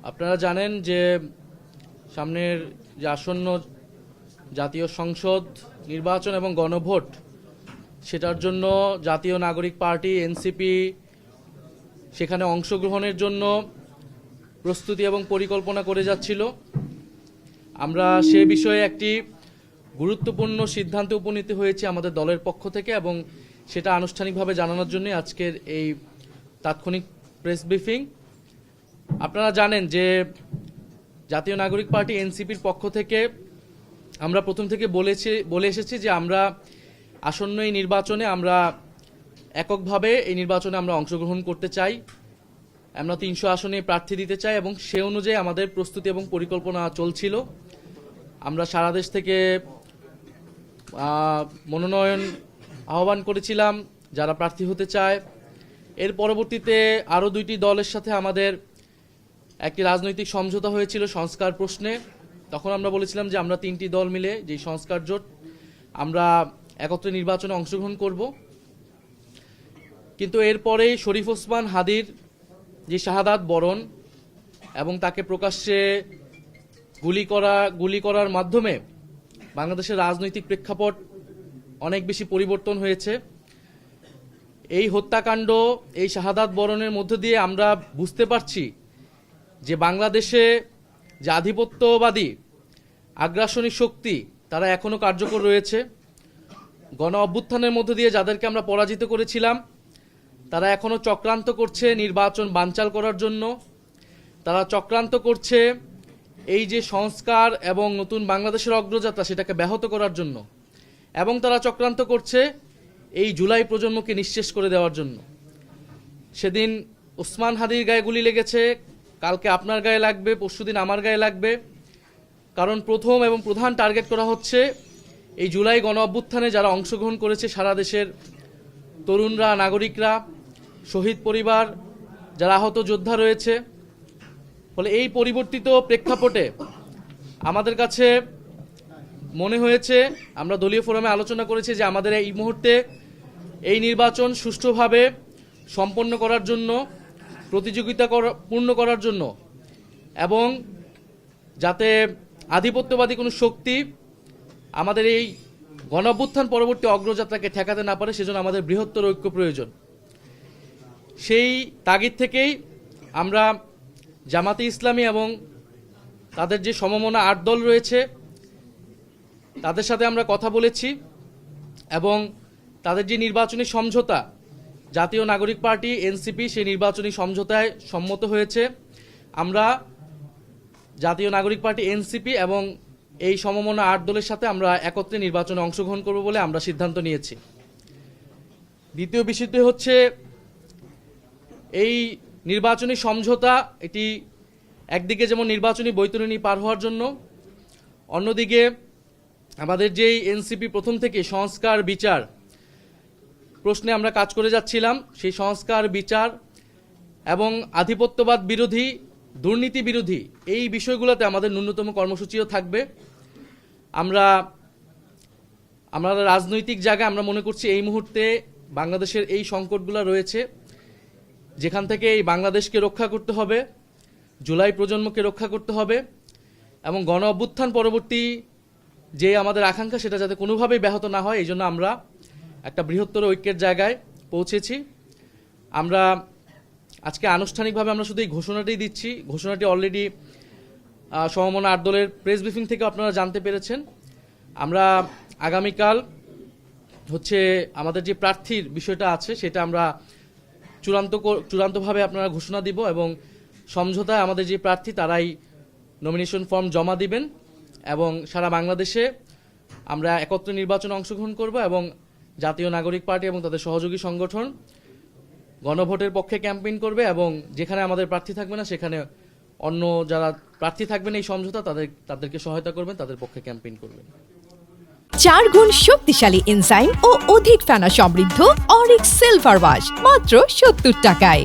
আপনারা জানেন যে সামনের যে আসন্ন জাতীয় সংসদ নির্বাচন এবং গণভোট, সেটার জন্য জাতীয় নাগরিক পার্টি এনসিপি সেখানে অংশগ্রহণের জন্য প্রস্তুতি এবং পরিকল্পনা করে যাচ্ছিল। আমরা সে বিষয়ে একটি গুরুত্বপূর্ণ সিদ্ধান্তে উপনীত হয়েছি আমাদের দলের পক্ষ থেকে, এবং সেটা আনুষ্ঠানিকভাবে জানানোর জন্য আজকের এই তাৎক্ষণিক প্রেস ব্রিফিং। আপনারা জানেন যে জাতীয় নাগরিক পার্টি এনসিপির পক্ষ থেকে আমরা প্রথম থেকে বলে এসেছি যে আমরা আসন্ন এই নির্বাচনে আমরা এককভাবে এই নির্বাচনে আমরা অংশগ্রহণ করতে চাই। আমরা 300 আসনে প্রার্থী দিতে চাই এবং সে অনুযায়ী আমাদের প্রস্তুতি এবং পরিকল্পনা চলছিল। আমরা সারা দেশ থেকে মনোনয়ন আহ্বান করেছিলাম যারা প্রার্থী হতে চায়। এর পরবর্তীতে আরও 2টি দলের সাথে আমাদের একটি রাজনৈতিক সমঝোতা হয়েছিল সংস্কার প্রশ্নে। তখন আমরা বলেছিলাম যে আমরা 3টি দল মিলে যে সংস্কার জোট, আমরা একত্রে নির্বাচনে অংশগ্রহণ করব। কিন্তু এরপরেই শরীফ ওসমান হাদির যে শাহাদাত বরণ এবং তাকে প্রকাশ্যে গুলি করার মাধ্যমে বাংলাদেশের রাজনৈতিক প্রেক্ষাপট অনেক বেশি পরিবর্তন হয়েছে। এই হত্যাকাণ্ড, এই শাহাদাত বরণের মধ্য দিয়ে আমরা বুঝতে পারছি যে বাংলাদেশে যে আধিপত্যবাদী আগ্রাসনী শক্তি তারা এখনও কার্যকর রয়েছে। গণ অভ্যুত্থানের মধ্য দিয়ে যাদেরকে আমরা পরাজিত করেছিলাম তারা এখনও চক্রান্ত করছে নির্বাচন বানচাল করার জন্য। তারা চক্রান্ত করছে এই যে সংস্কার এবং নতুন বাংলাদেশের অগ্রযাত্রা সেটাকে ব্যাহত করার জন্য, এবং তারা চক্রান্ত করছে এই জুলাই প্রজন্মকে নিঃশেষ করে দেওয়ার জন্য। সেদিন ওসমান হাদির গায়ে গুলি লেগেছে, কালকে আপনার গায়ে লাগবে, পরশুদিন আমার গায়ে লাগবে। কারণ প্রথম এবং প্রধান টার্গেট করা হচ্ছে এই জুলাই গণ অভ্যুত্থানে যারা অংশগ্রহণ করেছে সারা দেশের তরুণরা, নাগরিকরা, শহীদ পরিবার, যারা আহত যোদ্ধা রয়েছে। ফলে এই পরিবর্তিত প্রেক্ষাপটে আমাদের কাছে মনে হয়েছে, আমরা দলীয় ফোরামে আলোচনা করেছি যে আমাদের এই মুহূর্তে এই নির্বাচন সুষ্ঠুভাবে সম্পন্ন করার জন্য, প্রতিযোগিতা পূর্ণ করার জন্য, এবং যাতে আধিপত্যবাদী কোনো শক্তি আমাদের এই গণঅভ্যুত্থান পরবর্তী অগ্রযাত্রাকে ঠেকাতে না পারে, সেজন্য আমাদের বৃহত্তর ঐক্য প্রয়োজন। সেই তাগিদ থেকেই আমরা জামাতে ইসলামী এবং তাদের যে সমমনা 8 দল রয়েছে তাদের সাথে আমরা কথা বলেছি, এবং তাদের যে নির্বাচনী সমঝোতা জাতীয় নাগরিক পার্টি এনসিপি সেই নির্বাচনী সমঝোতায় সম্মত হয়েছে। আমরা জাতীয় নাগরিক পার্টি এনসিপি এবং এই সমমনা 8 দলের সাথে আমরা একত্রে নির্বাচনে অংশগ্রহণ করব বলে আমরা সিদ্ধান্ত নিয়েছি। দ্বিতীয় বিষয়টি হচ্ছে এই নির্বাচনী সমঝোতা, এটি একদিকে যেমন নির্বাচনী বৈতরণী পার হওয়ার জন্য, অন্যদিকে আমাদের যেই এনসিপি প্রথম থেকে সংস্কার বিচার প্রশ্নে আমরা কাজ করে যাচ্ছিলাম, সেই সংস্কার বিচার এবং আধিপত্যবাদ বিরোধী, দুর্নীতি বিরোধী এই বিষয়গুলোতে আমাদের ন্যূনতম কর্মসূচিও থাকবে। আমরা রাজনৈতিক জায়গায় আমরা মনে করছি এই মুহূর্তে বাংলাদেশের এই সংকটগুলো রয়েছে, যেখান থেকে এই বাংলাদেশকে রক্ষা করতে হবে, জুলাই প্রজন্মকে রক্ষা করতে হবে, এবং গণ অভ্যুত্থান পরবর্তী যে আমাদের আকাঙ্ক্ষা সেটা যাতে কোনোভাবেই ব্যাহত না হয়, এই জন্য আমরা একটা বৃহত্তর ঐক্যের জায়গায় পৌঁছেছি। আমরা আজকে আনুষ্ঠানিকভাবে আমরা শুধু এই ঘোষণাটাই দিচ্ছি। ঘোষণাটি অলরেডি সমমনা 8 দলের প্রেস ব্রিফিং থেকে আপনারা জানতে পেরেছেন। আমরা আগামীকাল হচ্ছে আমাদের যে প্রার্থীর বিষয়টা আছে সেটা আমরা চূড়ান্তভাবে আপনারা ঘোষণা দিব, এবং সমঝোতায় আমাদের যে প্রার্থী তারাই নমিনেশন ফর্ম জমা দিবেন, এবং সারা বাংলাদেশে আমরা একত্রে নির্বাচনে অংশগ্রহণ করব, এবং জাতীয় নাগরিক পার্টি এবং তাদের সহযোগী সংগঠন গণভোটের পক্ষে ক্যাম্পেইন করবে, এবং যেখানে আমাদের প্রার্থী থাকবে না সেখানে অন্য যারা প্রার্থী থাকবেন এই সমঝোতা তাদেরকে সহায়তা করবেন, তাদের পক্ষে ক্যাম্পেইন করবেন। 4 গুণ শক্তিশালী এনজাইম ও অধিক ফেনা সমৃদ্ধ অরিক সিলভার ওয়াশ মাত্র 70 টাকায়।